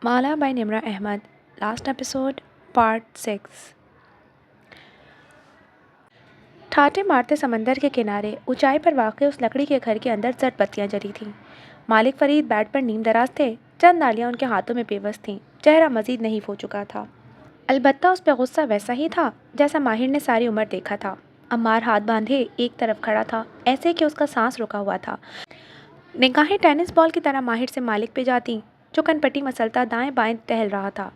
Mala by Nimra Ahmed. Last episode, part 6. ठाटे मारते समंदर के किनारे ऊंचाई पर वाक़ उस लकड़ी के घर के अंदर जट बत्तियां जली थीं। मालिक फरीद बेड पर नीम दराज थे। चंद नालियां उनके हाथों में बेबस थीं। चेहरा मजीद नहीं हो चुका था। अलबत्ता उस पर गुस्सा वैसा ही था जैसा माहिर ने सारी उम्र देखा था। अम्मार हाथ बांधे एक तरफ खड़ा था, ऐसे कि उसका सांस रुका हुआ था। निगाहें टेनिस बॉल की तरह माहिर से मालिक पे जाती, जो कनपट्टी मसलता दाएं बाएं टहल रहा था।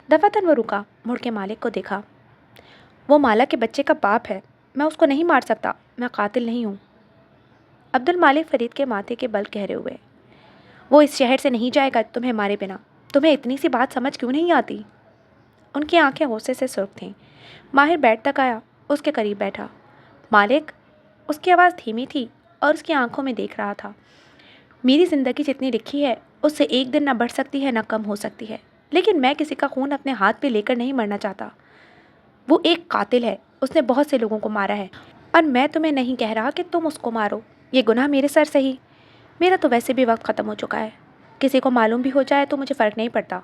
दफातन वो रुका, मुड़ के मालिक को देखा। वो माला के बच्चे का बाप है। मैं उसको नहीं मार सकता। मैं कातिल नहीं हूँ। अब्दुल मालिक फरीद के माथे के बल गहरे हुए। वो इस शहर से नहीं जाएगा तुम्हें मारे बिना। तुम्हें इतनी सी बात समझ क्यों नहीं आती? उनकी आंखें गुस्से से सुर्ख थीं। माहिर बेड तक आया, उसके करीब बैठा। मालिक, उसकी आवाज़ धीमी थी और उसकी आंखों में देख रहा था। मेरी ज़िंदगी जितनी लिखी है उससे एक दिन न बढ़ सकती है न कम हो सकती है, लेकिन मैं किसी का खून अपने हाथ पे लेकर नहीं मरना चाहता। वो एक कातिल है। उसने बहुत से लोगों को मारा है और मैं तुम्हें नहीं कह रहा कि तुम उसको मारो। ये गुनाह मेरे सर से ही। मेरा तो वैसे भी वक्त ख़त्म हो चुका है। किसी को मालूम भी हो जाए तो मुझे फ़र्क नहीं पड़ता।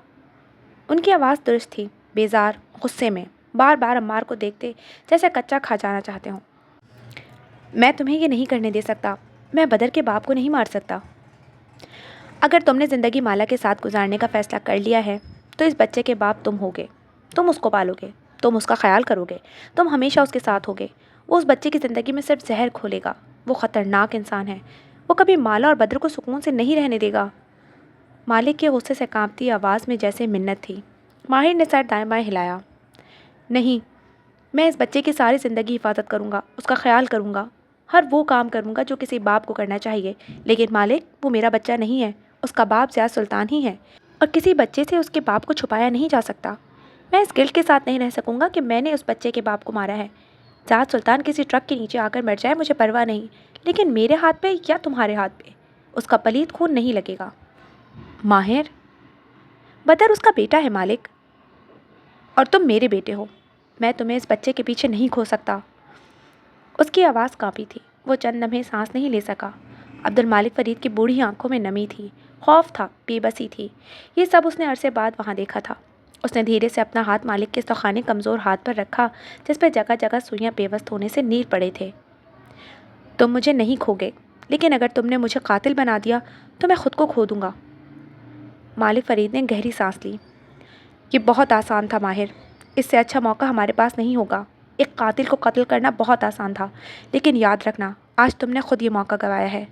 उनकी आवाज़ दुरुस्त थी, बेजार, गुस्से में, बार बार अम्मार को देखते जैसे कच्चा खा जाना चाहते हों। मैं तुम्हें ये नहीं करने दे सकता। मैं बदर के बाप को नहीं मार सकता। अगर तुमने ज़िंदगी माला के साथ गुजारने का फ़ैसला कर लिया है तो इस बच्चे के बाप तुम होगे। तुम उसको पालोगे, तुम उसका ख्याल करोगे, तुम हमेशा उसके साथ होगे। वो उस बच्चे की ज़िंदगी में सिर्फ जहर घोलेगा। वो ख़तरनाक इंसान है। वो कभी माला और बद्र को सुकून से नहीं रहने देगा। मालिक के गुस्से से कांपती आवाज़ में जैसे मिन्नत थी। माहिर ने सर दाएं बाएं हिलाया। नहीं, मैं इस बच्चे की सारी ज़िंदगी हिफाजत करूँगा, उसका ख्याल करूँगा, हर वो काम करूँगा जो किसी बाप को करना चाहिए। लेकिन मालिक, वो मेरा बच्चा नहीं है। उसका बाप ज़िया सुल्तान ही है और किसी बच्चे से उसके बाप को छुपाया नहीं जा सकता। मैं इस गिल्ट के साथ नहीं रह सकूँगा कि मैंने उस बच्चे के बाप को मारा है। ज़ात सुल्तान किसी ट्रक के नीचे आकर मर जाए, मुझे परवाह नहीं, लेकिन मेरे हाथ पे या तुम्हारे हाथ पे उसका पलीत खून नहीं लगेगा। माहिर, बदर उसका बेटा है मालिक, और तुम मेरे बेटे हो। मैं तुम्हें इस बच्चे के पीछे नहीं खो सकता। उसकी आवाज़ कांपी थी। वो चंद लम्हे सांस नहीं ले सका। अब्दुल मालिक फरीद की बूढ़ी आंखों में नमी थी, खौफ था, बेबसी थी। ये सब उसने अरसे बाद वहाँ देखा था। उसने धीरे से अपना हाथ मालिक के सौखाने कमज़ोर हाथ पर रखा, जिस पर जगह जगह सुइयाँ बेवस्त होने से नीर पड़े थे। तुम मुझे नहीं खोगे, लेकिन अगर तुमने मुझे कातिल बना दिया तो मैं खुद को खो दूंगा। मालिक फरीद ने गहरी सांस ली। ये बहुत आसान था माहिर। इससे अच्छा मौका हमारे पास नहीं होगा। एक कातिल को कत्ल करना बहुत आसान था, लेकिन याद रखना, आज तुमने खुद ये मौका गंवाया है।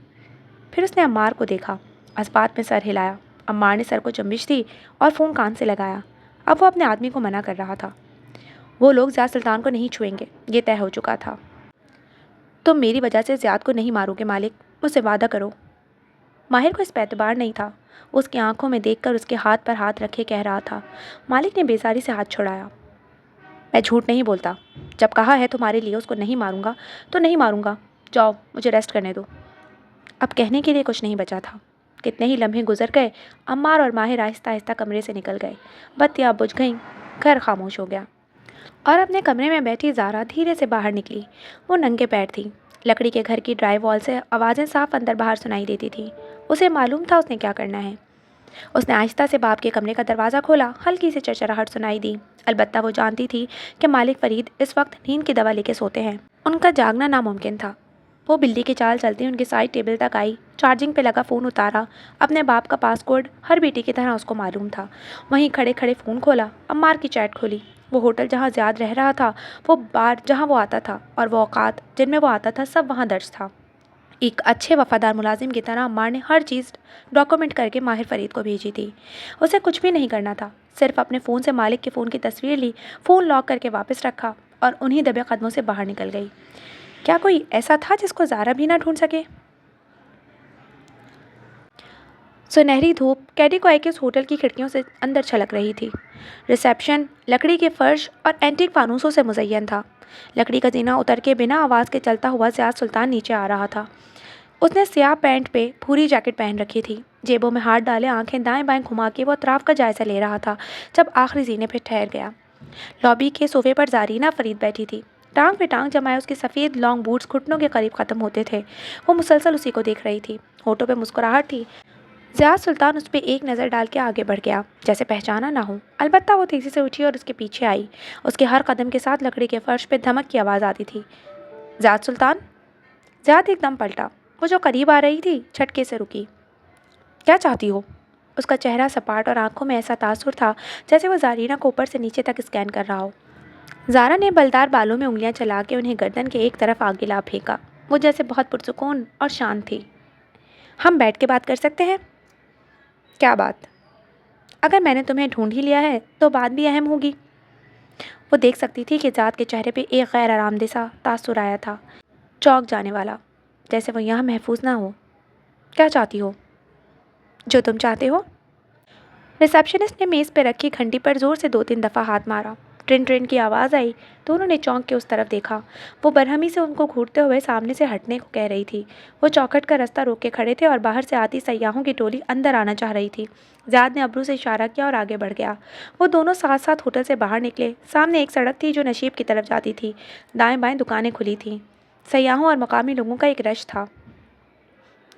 फिर उसने अम्मार को देखा। अस्बात में सर हिलाया। अम्मार ने सर को चुम्बिश दी और फ़ोन कान से लगाया। अब वो अपने आदमी को मना कर रहा था। वो लोग ज़िया सुल्तान को नहीं छुएंगे, ये तय हो चुका था। तुम मेरी वजह से ज़ियाद को नहीं मारोगे मालिक, मुझसे वादा करो। माहिर को इस पर एतबार नहीं था। उसकी आंखों में देखकर उसके हाथ पर हाथ रखे कह रहा था। मालिक ने बेजारी से हाथ छुड़ाया। मैं झूठ नहीं बोलता। जब कहा है तुम्हारे लिए उसको नहीं मारूंगा तो नहीं मारूंगा। जाओ, मुझे रेस्ट करने दो। अब कहने के लिए कुछ नहीं बचा था। कितने ही लम्हे गुजर गए। अम्मार और माहिर आहिस्ता आहिस्ता कमरे से निकल गए। बत्तियाँ बुझ गईं। घर खामोश हो गया और अपने कमरे में बैठी ज़ारा धीरे से बाहर निकली। वो नंगे पैर थी। लकड़ी के घर की ड्राई वॉल से आवाज़ें साफ अंदर बाहर सुनाई देती थी। उसे मालूम था उसने क्या करना है। उसने आहिस्ता से बाप के कमरे का दरवाज़ा खोला। हल्की सी चरचराहट सुनाई दी। अलबत्ता वो जानती थी कि मालिक फरीद इस वक्त नींद की दवा लेके सोते हैं। उनका जागना नामुमकिन था। वो बिल्ली की चाल चलती उनकी साइड टेबल तक आई, चार्जिंग पे लगा फ़ोन उतारा। अपने बाप का पासकोड हर बेटी की तरह उसको मालूम था। वहीं खड़े खड़े फ़ोन खोला, अम्मार की चैट खोली। वो होटल जहाँ ज़ियाद रह रहा था, वो बार जहाँ वो आता था और वो औकात जिनमें वो आता था, सब वहाँ दर्ज था। एक अच्छे वफादार मुलाजिम की तरह अम्मार ने हर चीज़ डॉक्यूमेंट करके माहिर फरीद को भेजी थी। उसे कुछ भी नहीं करना था, सिर्फ अपने फ़ोन से मालिक के फ़ोन की तस्वीर ली, फ़ोन लॉक करके वापस रखा और उन्हीं दबे कदमों से बाहर निकल गई। क्या कोई ऐसा था जिसको ज़ारा भी ना ढूंढ सके? सुनहरी धूप कैडी को के उस होटल की खिड़कियों से अंदर छलक रही थी। रिसेप्शन लकड़ी के फर्श और एंटीक फानूसों से मुज़य्यन था। लकड़ी का जीना उतर के बिना आवाज़ के चलता हुआ ज़ियाद सुल्तान नीचे आ रहा था। उसने स्याह पैंट पे भूरी जैकेट पहन रखी थी। जेबों में हाथ डाले आंखें दाएं बाएं घुमा के वो अतराफ का जायज़ा ले रहा था। जब आखिरी जीने पे ठहर गया, लॉबी के सोफे पर जारीना फरीद बैठी थी। टांग पे टांग जमाए उसके सफ़ेद लॉन्ग बूट्स घुटनों के करीब ख़त्म होते थे। वो मुसलसल उसी को देख रही थी। होठों पे मुस्कुराहट थी, ज़ियाद सुल्तान उस पे एक नज़र डाल के आगे बढ़ गया, जैसे पहचाना ना हो। अलबत्ता वो तेज़ी से उठी और उसके पीछे आई। उसके हर कदम के साथ लकड़ी के फर्श पे धमक की आवाज़ आती थी। ज़ियाद सुल्तान। ज़ियाद एकदम पलटा। वो जो करीब आ रही थी झटके से रुकी। क्या चाहती हो? उसका चेहरा सपाट और आंखों में ऐसा तासुर था जैसे वो ज़ारीना को ऊपर से नीचे तक स्कैन कर रहा हो। ज़ारा ने बलदार बालों में उंगलियां चला के उन्हें गर्दन के एक तरफ आगे ला फेंका। वो जैसे बहुत पुरसुकून और शांत थी। हम बैठ के बात कर सकते हैं? क्या बात? अगर मैंने तुम्हें ढूंढ ही लिया है तो बात भी अहम होगी। वो देख सकती थी कि ज़ाद के चेहरे पे एक गैर आरामदेह सा तासुर आया था, चौंक जाने वाला, जैसे वो यहाँ महफूज ना हो। क्या चाहती हो? जो तुम चाहते हो। रिसेप्शनिस्ट ने मेज़ पे रखी घंटी पर जोर से 2-3 दफ़ा हाथ मारा। ट्रिन ट्रिन की आवाज़ आई तो उन्होंने चौंक के उस तरफ देखा। वो बरहमी से उनको घूरते हुए सामने से हटने को कह रही थी। वो चौखट का रास्ता रोक के खड़े थे और बाहर से आती सयाहों की टोली अंदर आना चाह रही थी। ज़ियाद ने अब्रू से इशारा किया और आगे बढ़ गया। वो दोनों साथ साथ होटल से बाहर निकले। सामने एक सड़क थी जो नशीब की तरफ जाती थी। दाएं बाएं दुकानें खुली थीं। सयाहों और मकामी लोगों का एक रश था।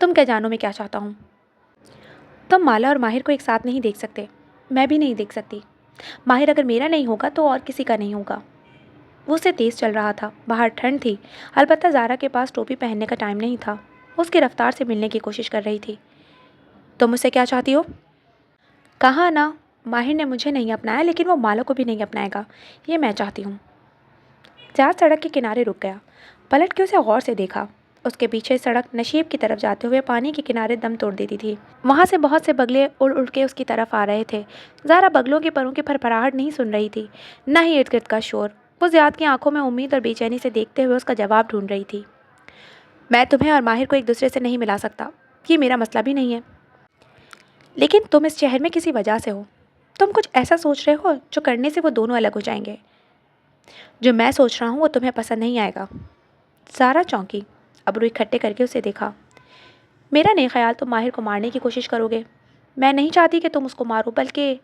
तुम क्या जानो मैं क्या चाहता हूँ? तुम माला और माहिर को एक साथ नहीं देख सकते। मैं भी नहीं देख सकती। माहिर अगर मेरा नहीं होगा तो और किसी का नहीं होगा। वो उससे तेज़ चल रहा था। बाहर ठंड थी। अलबत्ता ज़ारा के पास टोपी पहनने का टाइम नहीं था। वो उसकी रफ्तार से मिलने की कोशिश कर रही थी। तुम मुझसे क्या चाहती हो? कहा ना, माहिर ने मुझे नहीं अपनाया लेकिन वो माला को भी नहीं अपनाएगा। ये मैं चाहती हूँ। ज़ियाद सड़क के किनारे रुक गया। पलट के उसे गौर से देखा। उसके पीछे सड़क नशीब की तरफ जाते हुए पानी के किनारे दम तोड़ देती थी। वहाँ से बहुत से बगले उड़ उड़ के उसकी तरफ आ रहे थे। ज़ारा बगलों के परों की फरफराहट नहीं सुन रही थी, न ही इर्द गिर्द का शोर। वो ज़ियाद की आंखों में उम्मीद और बेचैनी से देखते हुए उसका जवाब ढूंढ रही थी। मैं तुम्हें और माहिर को एक दूसरे से नहीं मिला सकता। ये मेरा मसला भी नहीं है। लेकिन तुम इस शहर में किसी वजह से हो। तुम कुछ ऐसा सोच रहे हो जो करने से वो दोनों अलग हो जाएंगे। जो मैं सोच रहा हूँ वो तुम्हें पसंद नहीं आएगा। ज़ारा चौंकी। अब्रू इकट्ठे करके उसे देखा। मेरा नहीं ख्याल तुम माहिर को मारने की कोशिश करोगे। मैं नहीं चाहती कि तुम उसको मारो, बल्कि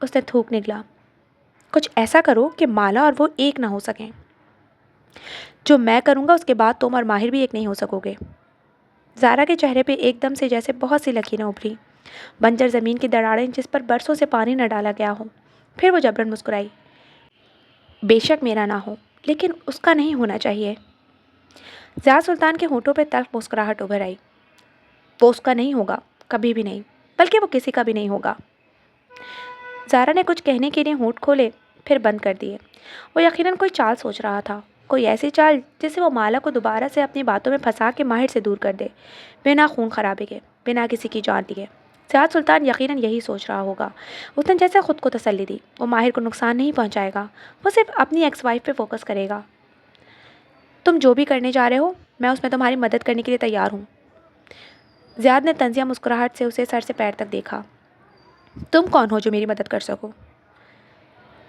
उसने थूक निकला। कुछ ऐसा करो कि माला और वो एक ना हो सकें। जो मैं करूँगा उसके बाद तुम और माहिर भी एक नहीं हो सकोगे। ज़ारा के चेहरे पे एकदम से जैसे बहुत सी लकीरें उभरी, बंजर ज़मीन की दरारें जिस पर बरसों से पानी न डाला गया हो। फिर वो जबरन मुस्कुराई। बेशक मेरा ना हो, लेकिन उसका नहीं होना चाहिए। ज़ियाद सुल्तान के होठों पर तल्ख मुस्कुराहट उभर आई। वो उसका नहीं होगा, कभी भी नहीं, बल्कि वो किसी का भी नहीं होगा। ज़ारा ने कुछ कहने के लिए होंठ खोले, फिर बंद कर दिए। वो यकीनन कोई चाल सोच रहा था, कोई ऐसी चाल जिससे वो माला को दोबारा से अपनी बातों में फंसा के माहिर से दूर कर दे, बिना खून खराबे के, बिना किसी की जान लिए। ज़ियाद सुल्तान यकीनन यही सोच रहा होगा। उसने जैसे खुद को तसल्ली दी, वो माहिर को नुकसान नहीं पहुँचाएगा। वो सिर्फ अपनी एक्स वाइफ पे फोकस करेगा। तुम जो भी करने जा रहे हो, मैं उसमें तुम्हारी मदद करने के लिए तैयार हूँ। ज़ियाद ने तंजिया मुस्कुराहट से उसे सर से पैर तक देखा। तुम कौन हो जो मेरी मदद कर सको?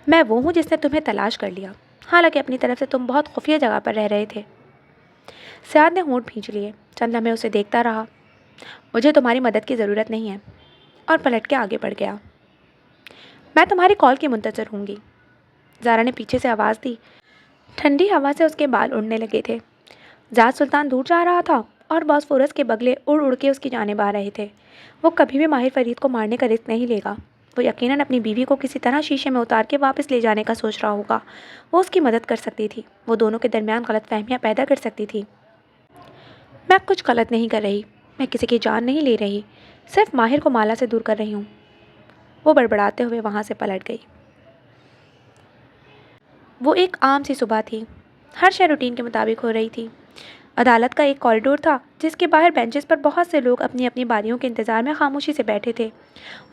मैं वो हूँ जिसने तुम्हें तलाश कर लिया, हालांकि अपनी तरफ से तुम बहुत खुफिया जगह पर रह रहे थे। ज़ियाद ने होंठ भींच लिए, चंद लम्हे उसे देखता रहा। मुझे तुम्हारी मदद की ज़रूरत नहीं है, और पलट के आगे बढ़ गया। मैं तुम्हारी कॉल की मुंतज़र हूँगी। ज़ारा ने पीछे से आवाज़ दी। ठंडी हवा से उसके बाल उड़ने लगे थे। ज़ियाद सुल्तान दूर जा रहा था और बॉस्फोरस के बगले उड़ उड़ के उसकी जानिब आ रहे थे। वो कभी भी माहिर फरीद को मारने का रिस्क नहीं लेगा। वो यकीनन अपनी बीवी को किसी तरह शीशे में उतार के वापस ले जाने का सोच रहा होगा। वो उसकी मदद कर सकती थी। वो दोनों के दरमियान गलतफहमियां पैदा कर सकती थी। मैं कुछ गलत नहीं कर रही। मैं किसी की जान नहीं ले रही। सिर्फ माहिर को माला से दूर कर रही हूँ। वो बड़बड़ाते हुए वहाँ से पलट गई। वो एक आम सी सुबह थी। हर शय रूटीन के मुताबिक हो रही थी। अदालत का एक कॉरिडोर था जिसके बाहर बेंचेस पर बहुत से लोग अपनी अपनी बारियों के इंतज़ार में खामोशी से बैठे थे।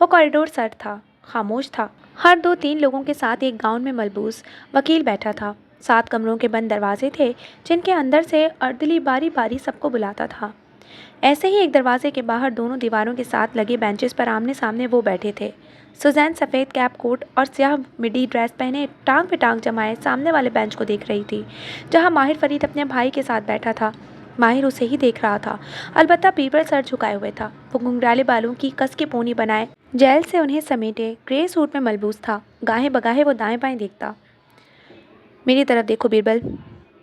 वो कॉरिडोर सर्द था, खामोश था। हर 2-3 लोगों के साथ एक गाउन में मलबूस वकील बैठा था। 7 कमरों के बंद दरवाजे थे जिनके अंदर से अर्दली बारी बारी सबको बुलाता था। ऐसे ही एक दरवाजे के बाहर दोनों दीवारों के साथ लगे बेंचेस पर आमने सामने वो बैठे थे। सुजैन सफ़ेद कैप कोट और स्याह मिडी ड्रेस पहने टांग पे टांग जमाए सामने वाले बेंच को देख रही थी, जहां माहिर फरीद अपने भाई के साथ बैठा था। माहिर उसे ही देख रहा था, अलबत्ता पीठ पर सर झुकाए हुए था। वो घुंघराले बालों की कस के पोनी बनाए जेल से उन्हें समेटे ग्रे सूट में मलबूस था। गाहे बगाहे वो दाएं बाएं देखता। मेरी तरफ देखो बीरबल।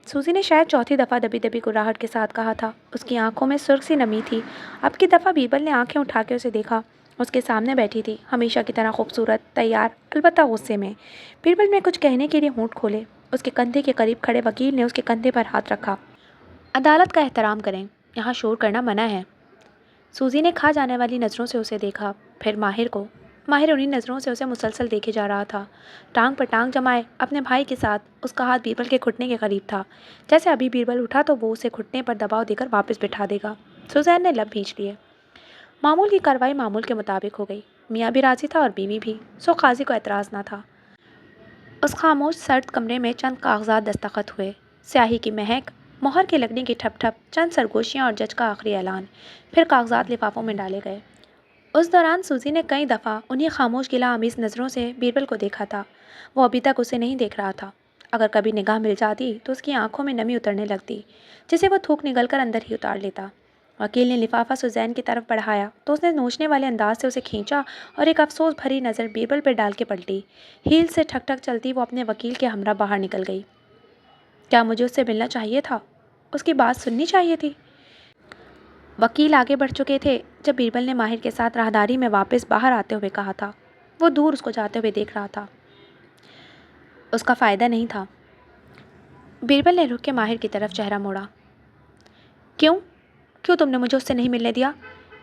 सूजी ने शायद चौथी दफ़ा दबी दबी कुर्राहट के साथ कहा था। उसकी आंखों में सुर्ख सी नमी थी। अब की दफ़ा बीरबल ने आंखें उठा के उसे देखा। उसके सामने बैठी थी, हमेशा की तरह खूबसूरत, तैयार, अलबत्ता गुस्से में। बीरबल ने कुछ कहने के लिए होंठ खोले। उसके कंधे के करीब खड़े वकील ने उसके कंधे पर हाथ रखा। अदालत का एहतराम करें, यहाँ शोर करना मना है। सूजी ने खा जाने वाली नज़रों से उसे देखा, फिर माहिर को। माहिर उन्हीं नज़रों से उसे मुसलसल देखे जा रहा था, टांग पर टांग जमाए अपने भाई के साथ। उसका हाथ बीरबल के घुटने के करीब था, जैसे अभी बीरबल उठा तो वो उसे घुटने पर दबाव देकर वापस बिठा देगा। सुजैन ने लब भींच लिए। मामूल की कार्रवाई मामूल के मुताबिक हो गई। मियाँ भी राजी था और बीवी भी, सो काजी को एतराज़ न था। उस खामोश सर्द कमरे में चंद कागजात दस्तखत हुए, स्याही की महक, मोहर की लगने की ठप ठप, चंद सरगोशियाँ और जज का आखिरी ऐलान। फिर कागजात लिफाफों में डाले गए। उस दौरान सूजी ने कई दफ़ा उन्हीं खामोश गिला आमीज़ नज़रों से बीरबल को देखा था। वो अभी तक उसे नहीं देख रहा था। अगर कभी निगाह मिल जाती तो उसकी आंखों में नमी उतरने लगती, जिसे वो थूक निगल कर अंदर ही उतार लेता। वकील ने लिफाफा सुजैन की तरफ बढ़ाया तो उसने नोचने वाले अंदाज से उसे खींचा और एक अफसोस भरी नज़र बीरबल पर डाल के पलटी। हील से ठक ठक चलती वो अपने वकील के हमरा बाहर निकल गई। क्या मुझे उससे मिलना चाहिए था? उसकी बात सुननी चाहिए थी? वकील आगे बढ़ चुके थे जब बीरबल ने माहिर के साथ राहदारी में वापस बाहर आते हुए कहा था। वो दूर उसको जाते हुए देख रहा था। उसका फ़ायदा नहीं था। बीरबल ने रुक के माहिर की तरफ चेहरा मोड़ा। क्यों? क्यों तुमने मुझे उससे नहीं मिलने दिया?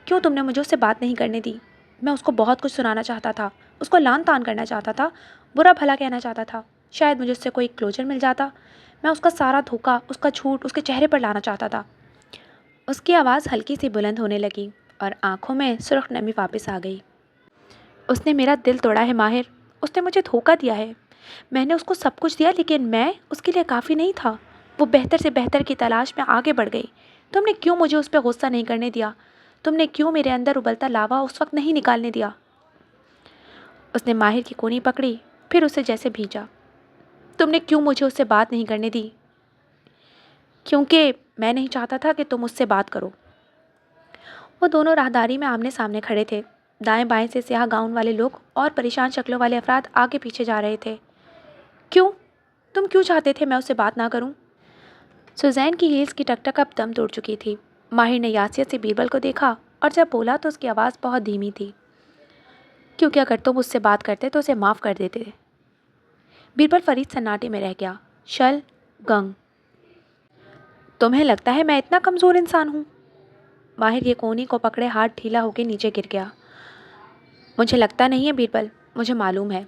क्यों तुमने मुझे उससे बात नहीं करने दी? मैं उसको बहुत कुछ सुनाना चाहता था, उसको लान तान करना चाहता था, बुरा भला कहना चाहता था। शायद मुझे उससे कोई क्लोजर मिल जाता। मैं उसका सारा धोखा, उसका झूठ उसके चेहरे पर लाना चाहता था। उसकी आवाज़ हल्की सी बुलंद होने लगी और आंखों में सुर्ख नमी वापस आ गई। उसने मेरा दिल तोड़ा है माहिर। उसने मुझे धोखा दिया है। मैंने उसको सब कुछ दिया, लेकिन मैं उसके लिए काफ़ी नहीं था। वो बेहतर से बेहतर की तलाश में आगे बढ़ गई। तुमने क्यों मुझे उस पर गुस्सा नहीं करने दिया? तुमने क्यों मेरे अंदर उबलता लावा उस वक्त नहीं निकालने दिया? उसने माहिर की कोनी पकड़ी, फिर उसे जैसे भींचा। तुमने क्यों मुझे उससे बात नहीं करने दी? क्योंकि मैं नहीं चाहता था कि तुम उससे बात करो। वो दोनों राहदारी में आमने सामने खड़े थे। दाएं बाएं से स्याह गाउन वाले लोग और परेशान शक्लों वाले अफराद आगे पीछे जा रहे थे। क्यों? तुम क्यों चाहते थे मैं उससे बात ना करूं? सुजैन की हील्स की टकटक अब दम तोड़ चुकी थी। माहिर ने यासियत से बीरबल को देखा और जब बोला तो उसकी आवाज़ बहुत धीमी थी। क्योंकि अगर तुम उससे बात करते तो उसे माफ़ कर देते। बीरबल फरीद सन्नाटे में रह गया। शल गंग। तुम्हें लगता है मैं इतना कमज़ोर इंसान हूँ? माहिर ये कोनी को पकड़े हाथ ढीला होकर नीचे गिर गया। मुझे लगता नहीं है बीरबल, मुझे मालूम है।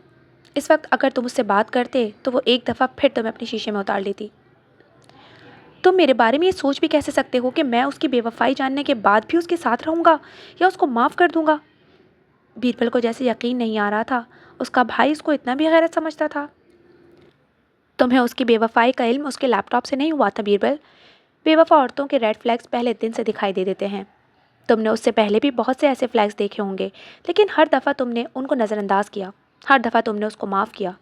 इस वक्त अगर तुम उससे बात करते तो वो एक दफ़ा फिर तुम्हें अपने शीशे में उतार लेती। तुम मेरे बारे में ये सोच भी कैसे सकते हो कि मैं उसकी बेवफाई जानने के बाद भी उसके साथ रहूँगा या उसको माफ़ कर दूँगा? बीरबल को जैसे यकीन नहीं आ रहा था, उसका भाई उसको इतना भी गैरत समझता था। तुम्हें उसकी बेवफाई का इल्म उसके लैपटॉप से नहीं हुआ था बीरबल। बेवफा औरतों के रेड फ्लैग्स पहले दिन से दिखाई दे देते हैं। तुमने उससे पहले भी बहुत से ऐसे फ्लैग्स देखे होंगे, लेकिन हर दफ़ा तुमने उनको नज़रअंदाज किया। हर दफ़ा तुमने उसको माफ़ किया।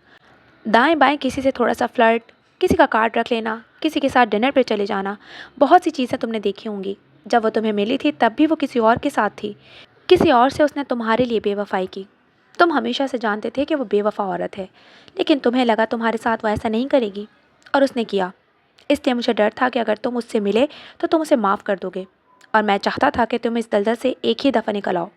दाएं बाएं किसी से थोड़ा सा फ्लर्ट, किसी का कार्ड रख लेना, किसी के साथ डिनर पे चले जाना, बहुत सी चीज़ें तुमने देखी होंगी। जब वो तुम्हें मिली थी तब भी वो किसी और के साथ थी। किसी और से उसने तुम्हारे लिए बेवफाई की। तुम हमेशा से जानते थे कि वो बेवफा औरत है, लेकिन तुम्हें लगा तुम्हारे साथ वो ऐसा नहीं करेगी, और उसने किया। इसलिए मुझे डर था कि अगर तुम उससे मिले तो तुम उसे माफ़ कर दोगे, और मैं चाहता था कि तुम इस दलदल से एक ही दफ़ा निकल आओ।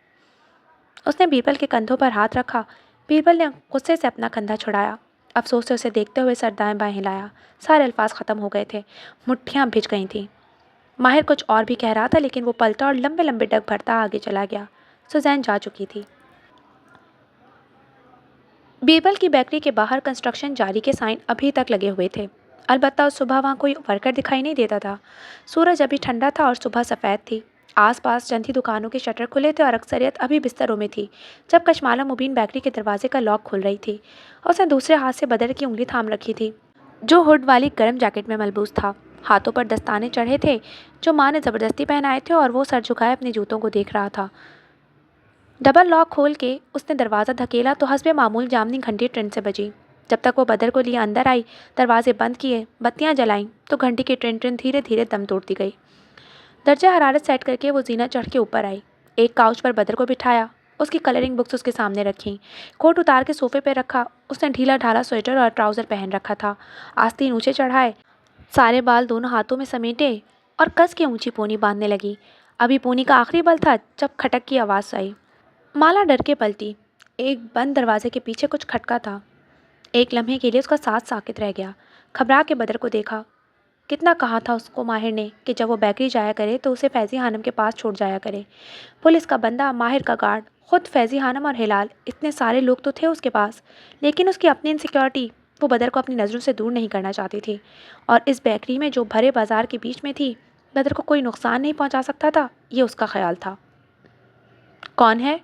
उसने बीरबल के कंधों पर हाथ रखा। बीरबल ने गुस्से से अपना कंधा छुड़ाया। अफसोस से उसे देखते हुए सर दाएं बाएं हिलाया। सारे अल्फाज ख़त्म हो गए थे। मुट्ठियाँ भिज गई थीं। माहिर कुछ और भी कह रहा था, लेकिन वो पलटा और लंबे लंबे डग भरता आगे चला गया। सुजैन जा चुकी थी। बीरबल की बेकरी के बाहर कंस्ट्रक्शन जारी के साइन अभी तक लगे हुए थे। अलबत्ता उस सुबह वहाँ कोई वर्कर दिखाई नहीं देता था। सूरज अभी ठंडा था और सुबह सफ़ेद थी। आसपास चंद ही दुकानों के शटर खुले थे और अक्सरियत अभी बिस्तरों में थी जब कशमाला मुबीन बेकरी के दरवाजे का लॉक खुल रही थी। उसने दूसरे हाथ से बदर की उंगली थाम रखी थी, जो हुड वाली गर्म जैकेट में मलबूस था। हाथों पर दस्ताने चढ़े थे जो माँ ने ज़बरदस्ती पहनाए थे, और वो सर झुकाए अपने जूतों को देख रहा था। डबल लॉक खोल के उसने दरवाज़ा धकेला तो हस्बे मामूल जामनी घंटी ट्रेन से बजी। जब तक वो बदर को लिए अंदर आई, दरवाजे बंद किए, बत्तियां जलाईं, तो घंटी की ट्रेन ट्रेन धीरे धीरे दम तोड़ती गई। दर्जा हरारत सेट करके वो जीना चढ़ के ऊपर आई। एक काउच पर बदर को बिठाया, उसकी कलरिंग बुक्स उसके सामने रखीं, कोट उतार के सोफे पर रखा। उसने ढीला ढाला स्वेटर और ट्राउज़र पहन रखा था। आस्तीन ऊँचे चढ़ाए, سارے بال دونوں ہاتھوں میں سمیٹے اور کس کے اونچی پونی باندھنے لگی۔ ابھی پونی کا آخری بل تھا جب کھٹک کی آواز آئی۔ مالا ڈر کے پلٹی۔ ایک بند دروازے کے پیچھے کچھ کھٹکا تھا۔ ایک لمحے کے لیے اس کا ساتھ ساکت رہ گیا۔ گھبرا کے بدر کو دیکھا۔ کتنا کہا تھا اس کو ماہر نے کہ جب وہ بیکری جایا کرے تو اسے فیضی خانم کے پاس چھوڑ جایا کرے۔ پولیس کا بندہ، ماہر کا گارڈ، خود فیضی خانم اور ہلال، اتنے سارے لوگ تو تھے اس کے پاس، لیکن اس کی اپنی انسیکیورٹی وہ بدر کو اپنی نظروں سے دور نہیں کرنا چاہتی تھی، اور اس بیکری میں جو بھرے بازار کے بیچ میں تھی بدر کو کوئی نقصان نہیں پہنچا سکتا تھا، یہ اس کا خیال تھا۔ کون ہے؟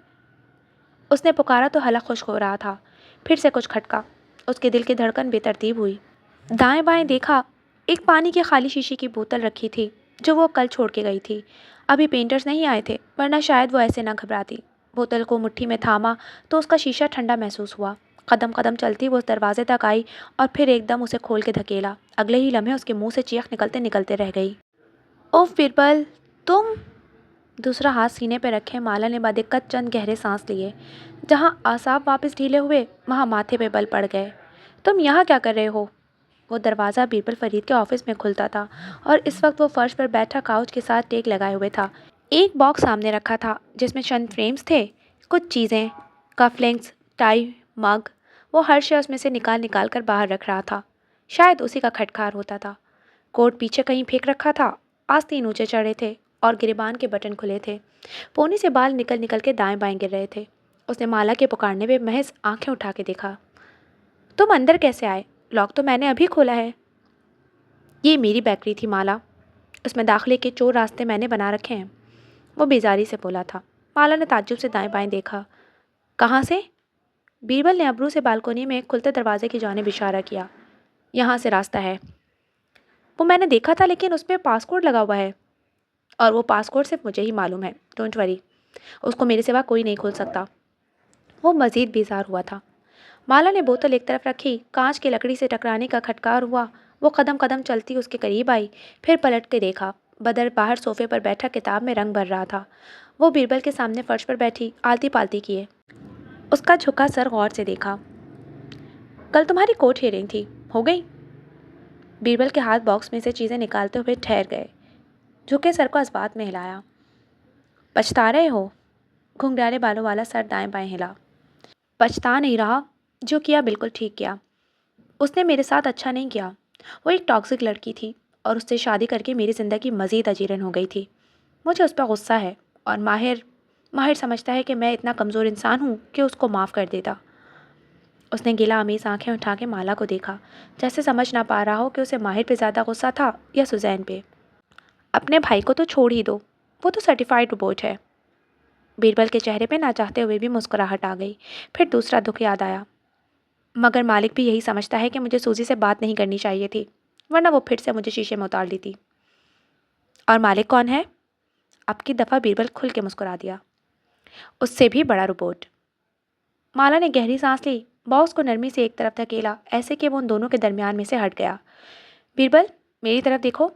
اس نے پکارا تو حلق خشک ہو رہا تھا۔ پھر سے کچھ کھٹکا۔ اس کے دل کی دھڑکن بے ترتیب ہوئی۔ دائیں بائیں دیکھا۔ ایک پانی کی خالی شیشے کی بوتل رکھی تھی جو وہ کل چھوڑ کے گئی تھی۔ ابھی پینٹرز نہیں آئے تھے ورنہ شاید وہ ایسے نہ گھبراتی۔ بوتل کو مٹھی میں تھاما تو اس کا شیشہ ٹھنڈا محسوس ہوا۔ قدم قدم چلتی وہ اس دروازے تک آئی اور پھر ایک دم اسے کھول کے دھکیلا۔ اگلے ہی لمحے اس کے منہ سے چیخ نکلتے نکلتے رہ گئی۔ اوف بربل، تم! دوسرا ہاتھ سینے پہ رکھے مالا نے بدقت چند گہرے سانس لیے۔ جہاں اعصاب واپس ڈھیلے ہوئے وہاں ماتھے پہ بل پڑ گئے۔ تم یہاں کیا کر رہے ہو؟ وہ دروازہ بیربل فرید کے آفس میں کھلتا تھا اور اس وقت وہ فرش پر بیٹھا کاؤچ کے ساتھ ٹیک لگائے ہوئے تھا۔ ایک باکس سامنے رکھا تھا جس میں چند فریمز تھے، کچھ چیزیں، کف لنکس، ٹائی، مگ۔ وہ ہر شے اس میں سے نکال نکال کر باہر رکھ رہا تھا۔ شاید اسی کا کھٹکار ہوتا تھا۔ کوٹ پیچھے کہیں پھینک رکھا تھا۔ آستین اونچے چڑھے تھے اور گریبان کے بٹن کھلے تھے۔ پونی سے بال نکل نکل کے دائیں بائیں گر رہے تھے۔ اس نے مالا کے پکارنے پہ محض آنکھیں اٹھا کے دیکھا۔ تم اندر کیسے آئے؟ لاک تو میں نے ابھی کھولا ہے۔ یہ میری بیکری تھی مالا، اس میں داخلے کے چور راستے میں نے بنا رکھے ہیں، وہ بیزاری سے بولا تھا۔ مالا نے تعجب سے دائیں بائیں دیکھا۔ کہاں سے؟ بیربل نے ابرو سے بالکونی میں کھلتے دروازے کی جانب اشارہ کیا۔ یہاں سے راستہ ہے۔ وہ میں نے دیکھا تھا لیکن اس پہ پاس کوڈ لگا ہوا ہے، اور وہ پاس کوڈ صرف مجھے ہی معلوم ہے۔ ڈونٹ وری، اس کو میرے سوا کوئی نہیں کھول سکتا۔ وہ مزید بیزار ہوا تھا۔ مالا نے بوتل ایک طرف رکھی، کانچ کی لکڑی سے ٹکرانے کا کھٹکار ہوا۔ وہ قدم قدم چلتی اس کے قریب آئی، پھر پلٹ کے دیکھا۔ بدر باہر صوفے پر بیٹھا کتاب میں رنگ بھر رہا تھا۔ وہ بیربل کے سامنے فرش پر بیٹھی آلتی پالتی کیے اس کا جھکا سر غور سے دیکھا۔ کل تمہاری کوٹ ہیئرنگ تھی، ہو گئی؟ بیربل کے ہاتھ باکس میں سے چیزیں نکالتے ہوئے ٹھہر گئے، جھکے سر کو اسبات میں ہلایا۔ پچھتا رہے ہو؟ گھنگریالے بالوں والا سر دائیں بائیں ہلا۔ پچھتا نہیں رہا، جو کیا بالکل ٹھیک کیا۔ اس نے میرے ساتھ اچھا نہیں کیا۔ وہ ایک ٹاکسک لڑکی تھی اور اس سے شادی کر کے میری زندگی مزید اجیرن ہو گئی تھی۔ مجھے اس پہ غصہ ہے، اور ماہر سمجھتا ہے کہ میں اتنا کمزور انسان ہوں کہ اس کو معاف کر دیتا۔ اس نے گلا آمیز آنکھیں اٹھا کے مالا کو دیکھا، جیسے سمجھ نہ پا رہا ہو کہ اسے ماہر پہ زیادہ غصہ تھا یا سوزین پہ۔ اپنے بھائی کو تو چھوڑ ہی دو، وہ تو سرٹیفائیڈ روبوٹ ہے۔ بیربل کے چہرے پہ نہ چاہتے ہوئے بھی مسکراہٹ آ گئی۔ پھر دوسرا دکھ یاد آیا۔ مگر مالک بھی یہی سمجھتا ہے کہ مجھے سوزی سے بات نہیں کرنی چاہیے تھی، ورنہ وہ پھر سے مجھے شیشے میں اتار لیتی۔ اور مالک کون ہے؟ اب کی دفعہ بیربل کھل کے مسکرا دیا۔ اس سے بھی بڑا روبوٹ۔ مالا نے گہری سانس لی، باکس کو نرمی سے ایک طرف دھکیلا، ایسے کہ وہ ان دونوں کے درمیان میں سے ہٹ گیا۔ بیربل، میری طرف دیکھو،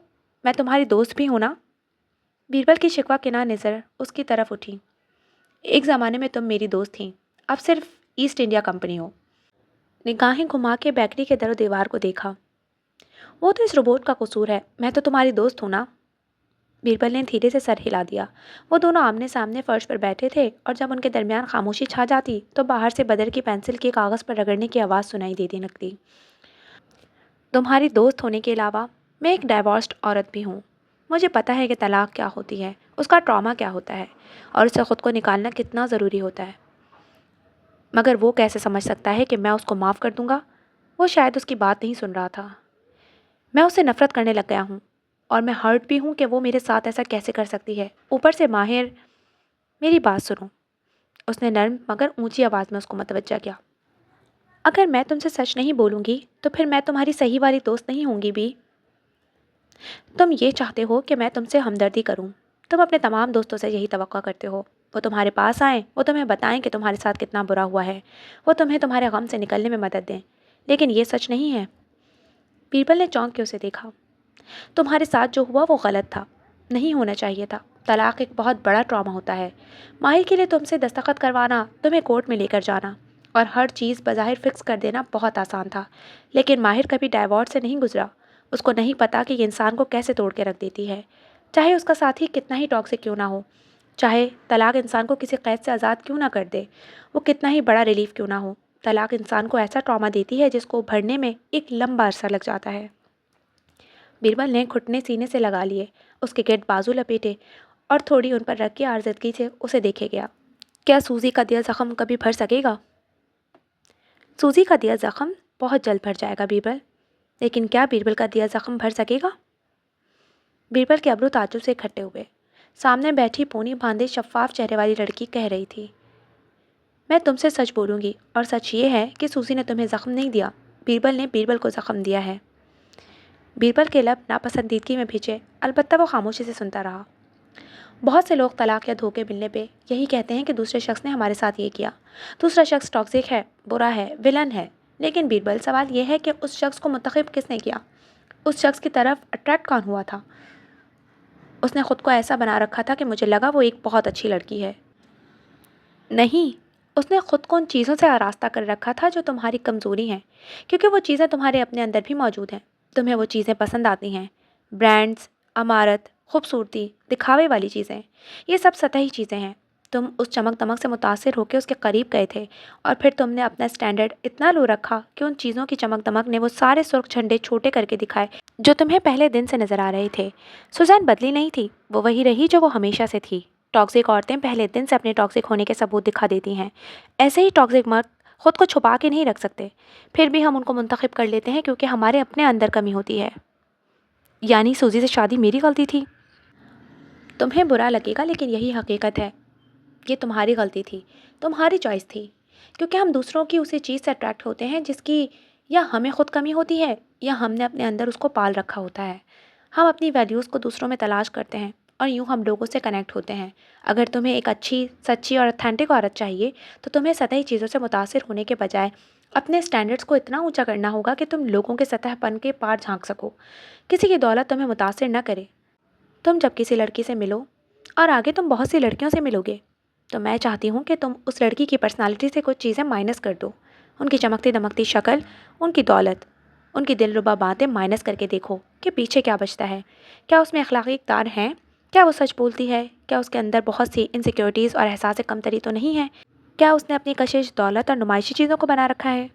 میں تمہاری دوست بھی ہوں نا؟ بیربل کی شکوہ کناں نظر اس کی طرف اٹھی۔ ایک زمانے میں تم میری دوست تھیں، اب صرف ایسٹ انڈیا کمپنی ہو۔ نگاہیں گھما کے بیکری کے در و دیوار کو دیکھا۔ وہ تو اس روبوٹ کا قصور ہے، میں تو تمہاری دوست ہوں نا؟ بیربل نے دھیرے سے سر ہلا دیا۔ وہ دونوں آمنے سامنے فرش پر بیٹھے تھے، اور جب ان کے درمیان خاموشی چھا جاتی تو باہر سے بدر کی پینسل کے کاغذ پر رگڑنے کی آواز سنائی دیتی لگتی۔ تمہاری دوست ہونے کے علاوہ میں ایک ڈائیورسڈ عورت بھی ہوں۔ مجھے پتہ ہے کہ طلاق کیا ہوتی ہے، اس کا ٹراما کیا ہوتا ہے، اور اسے خود کو نکالنا کتنا ضروری ہوتا ہے۔ مگر وہ کیسے سمجھ سکتا ہے کہ میں اس کو معاف کر دوں گا؟ وہ شاید اس کی بات نہیں سن رہا تھا۔ میں اسے نفرت کرنے لگ گیا ہوں، اور میں ہرٹ بھی ہوں کہ وہ میرے ساتھ ایسا کیسے کر سکتی ہے، اوپر سے ماہر۔ میری بات سنو، اس نے نرم مگر اونچی آواز میں اس کو متوجہ کیا۔ اگر میں تم سے سچ نہیں بولوں گی تو پھر میں تمہاری صحیح والی دوست نہیں ہوں گی بھی۔ تم یہ چاہتے ہو کہ میں تم سے ہمدردی کروں، تم اپنے تمام دوستوں سے یہی توقع کرتے ہو، وہ تمہارے پاس آئیں، وہ تمہیں بتائیں کہ تمہارے ساتھ کتنا برا ہوا ہے، وہ تمہیں تمہارے غم سے نکلنے میں مدد دیں، لیکن یہ سچ نہیں ہے۔ بیربل نے چونک کے اسے دیکھا۔ تمہارے ساتھ جو ہوا وہ غلط تھا، نہیں ہونا چاہیے تھا۔ طلاق ایک بہت بڑا ٹراما ہوتا ہے۔ ماہر کے لیے تم سے دستخط کروانا، تمہیں کورٹ میں لے کر جانا اور ہر چیز بظاہر فکس کر دینا بہت آسان تھا، لیکن ماہر کبھی ڈائیورس سے نہیں گزرا۔ اس کو نہیں پتا کہ یہ انسان کو کیسے توڑ کے رکھ دیتی ہے، چاہے اس کا ساتھی کتنا ہی ٹاکسک کیوں نہ ہو، چاہے طلاق انسان کو کسی قید سے آزاد کیوں نہ کر دے، وہ کتنا ہی بڑا ریلیف کیوں نہ ہو، طلاق انسان کو ایسا ٹراما دیتی ہے جس کو ابھرنے میں ایک لمبا عرصہ لگ جاتا ہے۔ بیربل نے گھٹنے سینے سے لگا لیے، اس کے گرد بازو لپیٹے اور تھوڑی ان پر رکھ کے عارضگی سے اسے دیکھے گیا۔ کیا سوزی کا دیا زخم کبھی بھر سکے گا؟ سوزی کا دیا زخم بہت جلد بھر جائے گا بیربل، لیکن کیا بیربل کا دیا زخم بھر سکے گا؟ بیربل کے ابرو تعجب سے اکٹھے ہوئے۔ سامنے بیٹھی پونی باندھے شفاف چہرے والی لڑکی کہہ رہی تھی، میں تم سے سچ بولوں گی، اور سچ یہ ہے کہ سوزی نے تمہیں زخم نہیں دیا، بیربل نے بیربل کو زخم دیا ہے۔ بیربل کے لب ناپسندیدگی میں بھیجے، البتہ وہ خاموشی سے سنتا رہا۔ بہت سے لوگ طلاق یا دھوکے ملنے پہ یہی کہتے ہیں کہ دوسرے شخص نے ہمارے ساتھ یہ کیا، دوسرا شخص ٹاکسک ہے، برا ہے، ویلن ہے۔ لیکن بیربل، سوال یہ ہے کہ اس شخص کو منتخب کس نے کیا؟ اس شخص کی طرف اٹریکٹ کون ہوا تھا؟ اس نے خود کو ایسا بنا رکھا تھا کہ مجھے لگا وہ ایک بہت اچھی لڑکی ہے۔ نہیں، اس نے خود کو ان چیزوں سے آراستہ کر رکھا تھا جو تمہاری کمزوری ہیں، کیونکہ وہ چیزیں تمہارے اپنے اندر بھی موجود ہیں۔ تمہیں وہ چیزیں پسند آتی ہیں، برانڈز، عمارت، خوبصورتی، دکھاوے والی چیزیں، یہ سب سطحی چیزیں ہیں۔ تم اس چمک دمک سے متاثر ہو کے اس کے قریب گئے تھے، اور پھر تم نے اپنا اسٹینڈرڈ اتنا لو رکھا کہ ان چیزوں کی چمک دمک نے وہ سارے سرخ جھنڈے چھوٹے کر کے دکھائے جو تمہیں پہلے دن سے نظر آ رہے تھے۔ سوزین بدلی نہیں تھی، وہ وہی رہی جو وہ ہمیشہ سے تھی۔ ٹاکسک عورتیں پہلے دن سے اپنے ٹاکسک ہونے کے ثبوت دکھا دیتی ہیں، ایسے ہی ٹاکسک مرد خود کو چھپا کے نہیں رکھ سکتے، پھر بھی ہم ان کو منتخب کر لیتے ہیں کیونکہ ہمارے اپنے اندر کمی ہوتی ہے۔ یعنی سوزی سے شادی میری غلطی تھی؟ تمہیں برا لگے گا لیکن یہی حقیقت ہے، یہ تمہاری غلطی تھی، تمہاری چوائس تھی، کیونکہ ہم دوسروں کی اسی چیز سے اٹریکٹ ہوتے ہیں جس کی یا ہمیں خود کمی ہوتی ہے یا ہم نے اپنے اندر اس کو پال رکھا ہوتا ہے۔ ہم اپنی ویلیوز کو دوسروں میں تلاش کرتے ہیں اور یوں ہم لوگوں سے کنیکٹ ہوتے ہیں۔ اگر تمہیں ایک اچھی، سچی اور اتھینٹک عورت چاہیے تو تمہیں سطحی چیزوں سے متاثر ہونے کے بجائے اپنے سٹینڈرڈز کو اتنا اونچا کرنا ہوگا کہ تم لوگوں کے سطح پن کے پار جھانک سکو، کسی کی دولت تمہیں متاثر نہ کرے۔ تم جب کسی لڑکی سے ملو، اور آگے تم بہت سی لڑکیوں سے ملو گے، تو میں چاہتی ہوں کہ تم اس لڑکی کی پرسنالٹی سے کچھ چیزیں مائنس کر دو، ان کی چمکتی دمکتی شکل، ان کی دولت، ان کی دلربا باتیں مائنس کر کے دیکھو کہ پیچھے کیا بچتا ہے۔ کیا اس میں اخلاقی اقدار ہیں؟ کیا وہ سچ بولتی ہے؟ کیا اس کے اندر بہت سی انسیکیورٹیز اور احساس کمتری تو نہیں ہے؟ کیا اس نے اپنی کشش، دولت اور نمائشی چیزوں کو بنا رکھا ہے؟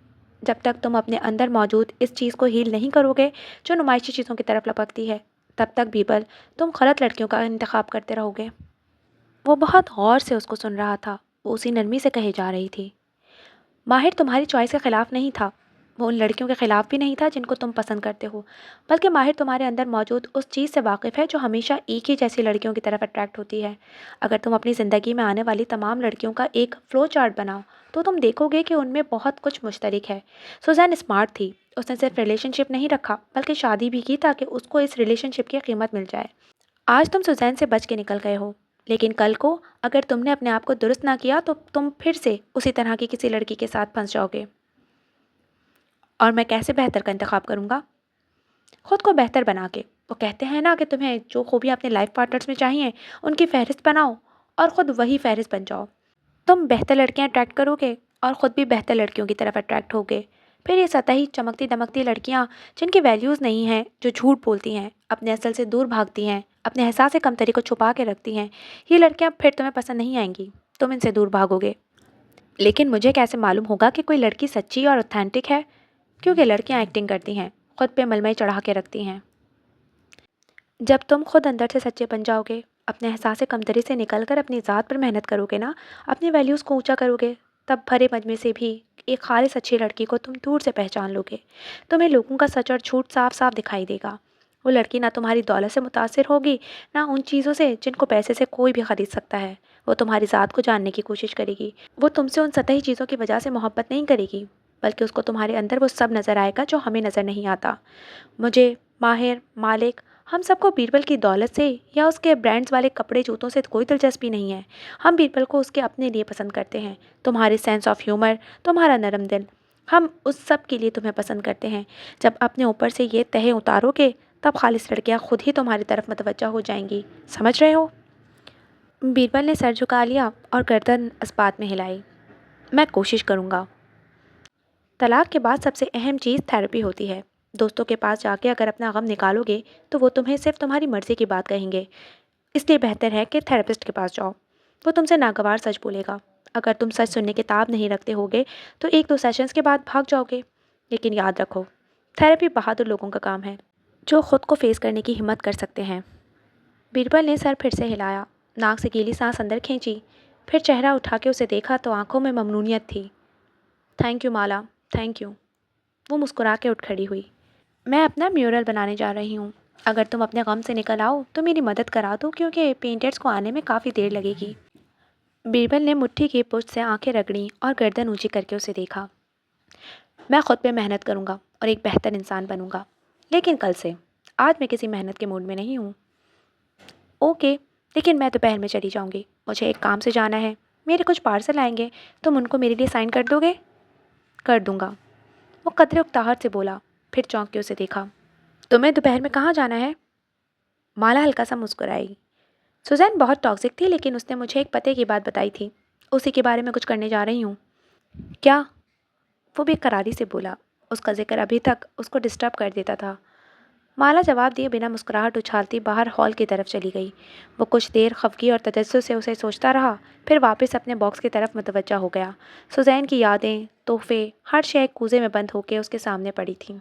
جب تک تم اپنے اندر موجود اس چیز کو ہیل نہیں کرو گے جو نمائشی چیزوں کی طرف لپکتی ہے، تب تک بیربل تم غلط لڑکیوں کا انتخاب کرتے رہو گے۔ وہ بہت غور سے اس کو سن رہا تھا، وہ اسی نرمی سے کہے جا رہی تھی، ماہر تمہاری چوائس کے خلاف نہیں تھا، وہ ان لڑکیوں کے خلاف بھی نہیں تھا جن کو تم پسند کرتے ہو، بلکہ ماہر تمہارے اندر موجود اس چیز سے واقف ہے جو ہمیشہ ایک ہی جیسی لڑکیوں کی طرف اٹریکٹ ہوتی ہے۔ اگر تم اپنی زندگی میں آنے والی تمام لڑکیوں کا ایک فلو چارٹ بناؤ تو تم دیکھو گے کہ ان میں بہت کچھ مشترک ہے۔ سوزین اسمارٹ تھی، اس نے صرف ریلیشن شپ نہیں رکھا بلکہ شادی بھی کی تاکہ اس کو اس ریلیشن شپ کی قیمت مل جائے۔ آج تم سوزین سے بچ کے نکل گئے ہو، لیکن کل کو اگر تم نے اپنے آپ کو درست نہ کیا تو تم پھر سے اسی طرح کی کسی لڑکی کے ساتھ پھنس جاؤ گے۔ اور میں کیسے بہتر کا انتخاب کروں گا؟ خود کو بہتر بنا کے۔ وہ کہتے ہیں نا کہ تمہیں جو خوبیاں اپنے لائف پارٹنرز میں چاہیے ان کی فہرست بناؤ اور خود وہی فہرست بن جاؤ۔ تم بہتر لڑکیاں اٹریکٹ کرو گے اور خود بھی بہتر لڑکیوں کی طرف اٹریکٹ ہوگے۔ پھر یہ سطحی چمکتی دمکتی لڑکیاں جن کی ویلیوز نہیں ہیں، جو جھوٹ بولتی ہیں، اپنے اصل سے دور بھاگتی ہیں، اپنے احساس کمتری کو چھپا کے رکھتی ہیں، یہ لڑکیاں پھر تمہیں پسند نہیں آئیں گی، تم ان سے دور بھاگو گے۔ لیکن مجھے کیسے معلوم ہوگا کہ کوئی لڑکی سچی اور اوتھینٹک ہے؟ کیونکہ لڑکیاں ایکٹنگ کرتی ہیں، خود پہ ململ چڑھا کے رکھتی ہیں۔ جب تم خود اندر سے سچے بن جاؤ گے، اپنے احساس کمتری سے نکل کر اپنی ذات پر محنت کرو گے نا، اپنی ویلیوز کو اونچا کرو گے، تب بھرے مجمع سے بھی ایک خالص اچھی لڑکی کو تم دور سے پہچان لو گے۔ تمہیں لوگوں کا سچ اور جھوٹ صاف صاف دکھائی دے گا۔ وہ لڑکی نہ تمہاری دولت سے متاثر ہوگی، نہ ان چیزوں سے جن کو پیسے سے کوئی بھی خرید سکتا ہے۔ وہ تمہاری ذات کو جاننے کی کوشش کرے گی۔ وہ تم سے ان سطحی چیزوں کی وجہ سے محبت نہیں کرے گی، بلکہ اس کو تمہارے اندر وہ سب نظر آئے گا جو ہمیں نظر نہیں آتا۔ مجھے، ماہر، مالک، ہم سب کو بیربل کی دولت سے یا اس کے برانڈز والے کپڑے جوتوں سے کوئی دلچسپی نہیں ہے۔ ہم بیربل کو اس کے اپنے لیے پسند کرتے ہیں، تمہارے سینس آف ہیومر، تمہارا نرم دل، ہم اس سب کے لیے تمہیں پسند کرتے ہیں۔ جب اپنے اوپر سے یہ تہے اتارو گے تب خالص لڑکیاں خود ہی تمہاری طرف متوجہ ہو جائیں گی، سمجھ رہے ہو؟ بیربل نے سر جھکا لیا اور گردن اس بات میں ہلائی، میں کوشش کروں گا۔ طلاق کے بعد سب سے اہم چیز تھراپی ہوتی ہے۔ دوستوں کے پاس جا کے اگر اپنا غم نکالو گے تو وہ تمہیں صرف تمہاری مرضی کی بات کہیں گے، اس لیے بہتر ہے کہ تھراپسٹ کے پاس جاؤ، وہ تم سے ناگوار سچ بولے گا۔ اگر تم سچ سننے کی تاب نہیں رکھتے ہوگے تو 1-2 سیشنز کے بعد بھاگ جاؤ گے، لیکن یاد رکھو تھراپی بہادر لوگوں کا کام ہے جو خود کو فیس کرنے کی ہمت کر سکتے ہیں۔ بیربل نے سر پھر سے ہلایا، ناک سے گیلی سانس اندر کھینچی، پھر چہرہ اٹھا کے اسے دیکھا تو آنکھوں میں ممنونیت تھی۔ تھینک یو مالا، تھینک یو۔ وہ مسکرا کے اٹھ کھڑی ہوئی۔ میں اپنا میورل بنانے جا رہی ہوں، اگر تم اپنے غم سے نکل آؤ تو میری مدد کرا دو کیونکہ پینٹرز کو آنے میں کافی دیر لگے گی۔ بیربل نے مٹھی کی پشت سے آنکھیں رگڑیں اور گردن اونچی کر کے اسے دیکھا۔ میں خود پہ محنت کروں گا اور ایک بہتر انسان بنوں گا، لیکن کل سے، آج میں کسی محنت کے موڈ میں نہیں ہوں۔ اوکے، لیکن میں دوپہر میں چلی جاؤں گی، مجھے ایک کام سے جانا ہے، میرے کچھ پارسل آئیں گے، تم ان کو میرے لیے سائن کر دو گے؟ کر دوں گا، وہ قدرے اکتاہٹ سے بولا، پھر چونک کے اسے دیکھا۔ تمہیں دوپہر میں کہاں جانا ہے؟ مالا ہلکا سا مسکرائی۔ سوزین بہت ٹاکسک تھی لیکن اس نے مجھے ایک پتے کی بات بتائی تھی، اسی کے بارے میں کچھ کرنے جا رہی ہوں۔ کیا؟ وہ بے قراری سے بولا، اس کا ذکر ابھی تک اس کو ڈسٹرب کر دیتا تھا۔ مالا جواب دیے بنا مسکراہٹ اچھالتی باہر ہال کی طرف چلی گئی۔ وہ کچھ دیر خفگی اور تجسس سے اسے سوچتا رہا، پھر واپس اپنے باکس کی طرف متوجہ ہو گیا۔ سوزین کی یادیں، تحفے، ہر شے ایک کوزے میں بند ہو کے اس کے سامنے پڑی تھیں۔